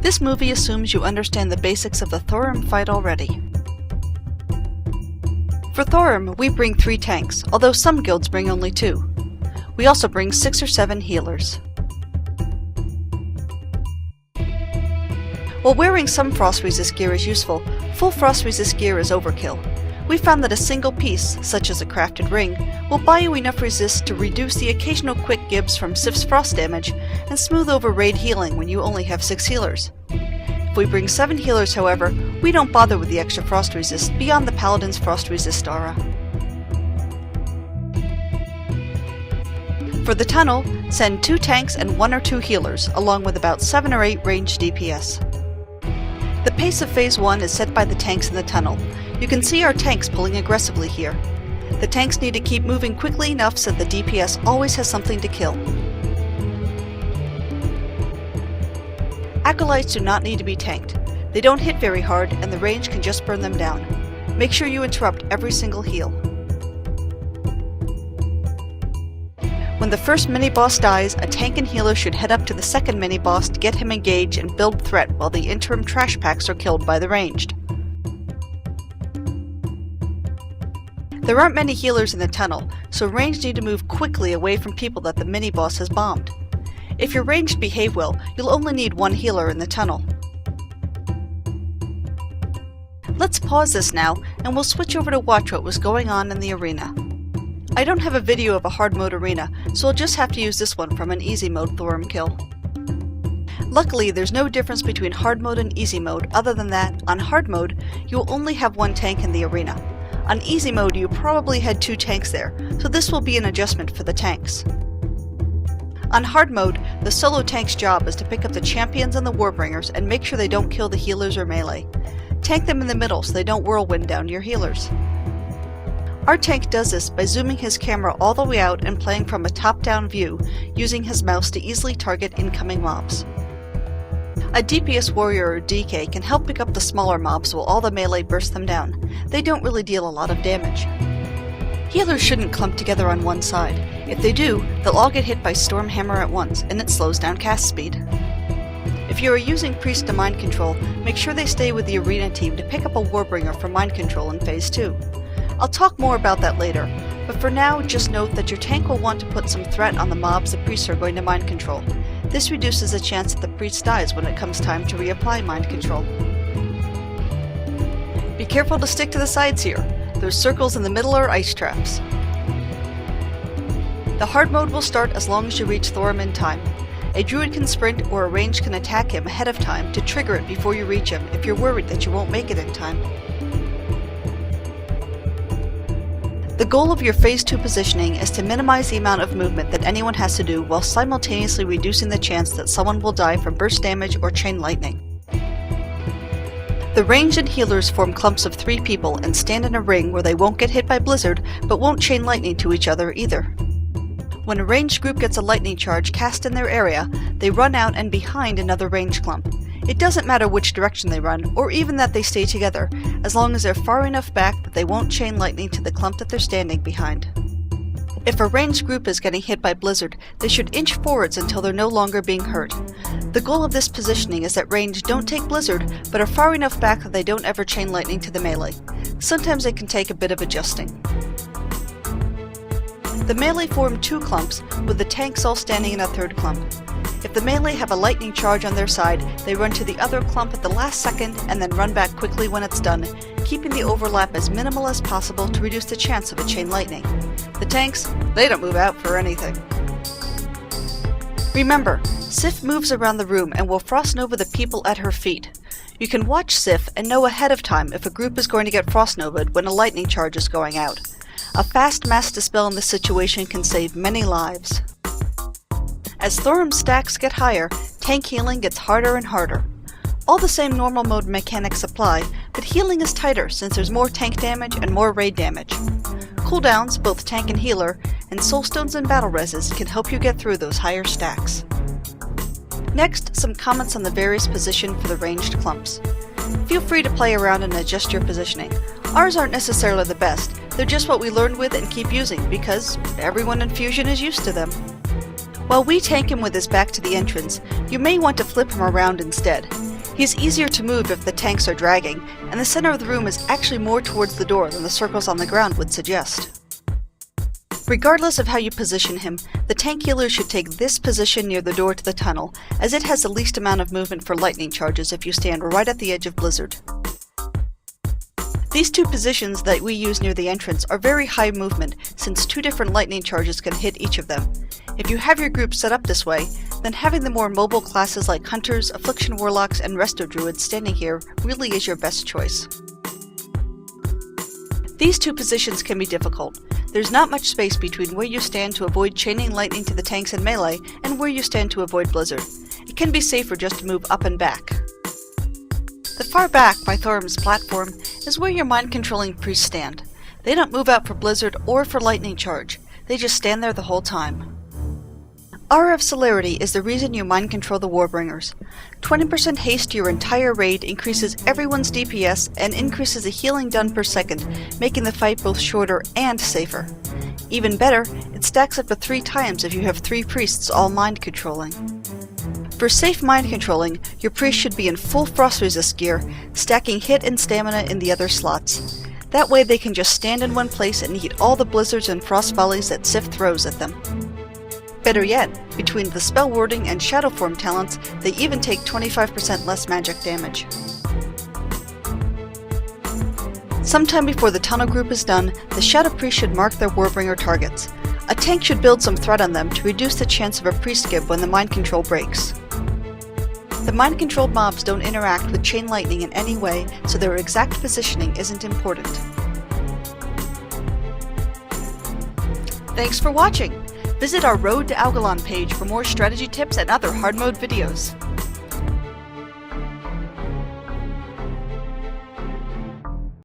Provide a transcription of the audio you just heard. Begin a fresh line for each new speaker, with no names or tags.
This movie assumes you understand the basics of the Thorim fight already. For Thorim, we bring 3 tanks, although some guilds bring only 2. We also bring 6 or 7 healers. While wearing some frost resist gear is useful, full frost resist gear is overkill. We found that a single piece, such as a crafted ring, will buy you enough resist to reduce the occasional quick gibs from Sif's frost damage and smooth over raid healing when you only have 6 healers. If we bring 7 healers, however, we don't bother with the extra frost resist beyond the paladin's frost resist aura. For the tunnel, send 2 tanks and 1 or 2 healers, along with about 7 or 8 ranged DPS. The pace of Phase 1 is set by the tanks in the tunnel. You can see our tanks pulling aggressively here. The tanks need to keep moving quickly enough so the DPS always has something to kill. Acolytes do not need to be tanked. They don't hit very hard and the range can just burn them down. Make sure you interrupt every single heal. When the first mini-boss dies, a tank and healer should head up to the second mini-boss to get him engaged and build threat while the interim trash packs are killed by the ranged. There aren't many healers in the tunnel, so ranged need to move quickly away from people that the mini-boss has bombed. If your ranged behave well, you'll only need 1 healer in the tunnel. Let's pause this now, and we'll switch over to watch what was going on in the arena. I don't have a video of a hard mode arena, so I'll just have to use this one from an easy mode Thorim kill. Luckily, there's no difference between hard mode and easy mode other than that, on hard mode, you'll only have 1 tank in the arena. On easy mode, you probably had 2 tanks there, so this will be an adjustment for the tanks. On hard mode, the solo tank's job is to pick up the champions and the warbringers and make sure they don't kill the healers or melee. Tank them in the middle so they don't whirlwind down your healers. Our tank does this by zooming his camera all the way out and playing from a top-down view, using his mouse to easily target incoming mobs. A DPS warrior or DK can help pick up the smaller mobs while all the melee burst them down. They don't really deal a lot of damage. Healers shouldn't clump together on one side. If they do, they'll all get hit by Stormhammer at once, and it slows down cast speed. If you are using Priest to mind control, make sure they stay with the arena team to pick up a Warbringer for mind control in Phase 2. I'll talk more about that later, but for now just note that your tank will want to put some threat on the mobs the priests are going to mind control. This reduces the chance that the priest dies when it comes time to reapply mind control. Be careful to stick to the sides here. Those circles in the middle are ice traps. The hard mode will start as long as you reach Thorim in time. A druid can sprint or a ranged can attack him ahead of time to trigger it before you reach him if you're worried that you won't make it in time. The goal of your Phase 2 positioning is to minimize the amount of movement that anyone has to do while simultaneously reducing the chance that someone will die from burst damage or chain lightning. The ranged and healers form clumps of 3 people and stand in a ring where they won't get hit by blizzard but won't chain lightning to each other either. When a ranged group gets a lightning charge cast in their area, they run out and behind another ranged clump. It doesn't matter which direction they run, or even that they stay together, as long as they're far enough back that they won't chain lightning to the clump that they're standing behind. If a ranged group is getting hit by blizzard, they should inch forwards until they're no longer being hurt. The goal of this positioning is that ranged don't take blizzard, but are far enough back that they don't ever chain lightning to the melee. Sometimes it can take a bit of adjusting. The melee form 2 clumps, with the tanks all standing in a 3rd clump. If the melee have a lightning charge on their side, they run to the other clump at the last second and then run back quickly when it's done, keeping the overlap as minimal as possible to reduce the chance of a chain lightning. The tanks, they don't move out for anything. Remember, Sif moves around the room and will frost nova the people at her feet. You can watch Sif and know ahead of time if a group is going to get frost novaed when a lightning charge is going out. A fast mass dispel in this situation can save many lives. As Thorim stacks get higher, tank healing gets harder and harder. All the same normal mode mechanics apply, but healing is tighter since there's more tank damage and more raid damage. Cooldowns, both tank and healer, and soulstones and battle reses can help you get through those higher stacks. Next, some comments on the various position for the ranged clumps. Feel free to play around and adjust your positioning. Ours aren't necessarily the best, they're just what we learned with and keep using because everyone in Fusion is used to them. While we tank him with his back to the entrance, you may want to flip him around instead. He's easier to move if the tanks are dragging, and the center of the room is actually more towards the door than the circles on the ground would suggest. Regardless of how you position him, the tank healer should take this position near the door to the tunnel, as it has the least amount of movement for lightning charges if you stand right at the edge of Blizzard. These two positions that we use near the entrance are very high movement, since 2 different lightning charges can hit each of them. If you have your group set up this way, then having the more mobile classes like Hunters, Affliction Warlocks, and Resto Druids standing here really is your best choice. These two positions can be difficult. There's not much space between where you stand to avoid chaining lightning to the tanks and melee, and where you stand to avoid Blizzard. It can be safer just to move up and back. The far back by Thorim's platform is where your mind-controlling priests stand. They don't move out for Blizzard or for lightning charge. They just stand there the whole time. Aura of Celerity is the reason you mind control the Warbringers. 20% haste to your entire raid increases everyone's DPS and increases the healing done per second, making the fight both shorter and safer. Even better, it stacks up to 3 times if you have 3 priests all mind controlling. For safe mind controlling, your priest should be in full frost resist gear, stacking hit and stamina in the other slots. That way they can just stand in one place and eat all the blizzards and frost volleys that Sif throws at them. Better yet, between the spell warding and shadow form talents, they even take 25% less magic damage. Sometime before the tunnel group is done, the Shadow Priest should mark their Warbringer targets. A tank should build some threat on them to reduce the chance of a priest skip when the mind control breaks. The mind-controlled mobs don't interact with chain lightning in any way, so their exact positioning isn't important. Thanks for watching! Visit our Road to Algalon page for more strategy tips and other hard mode videos.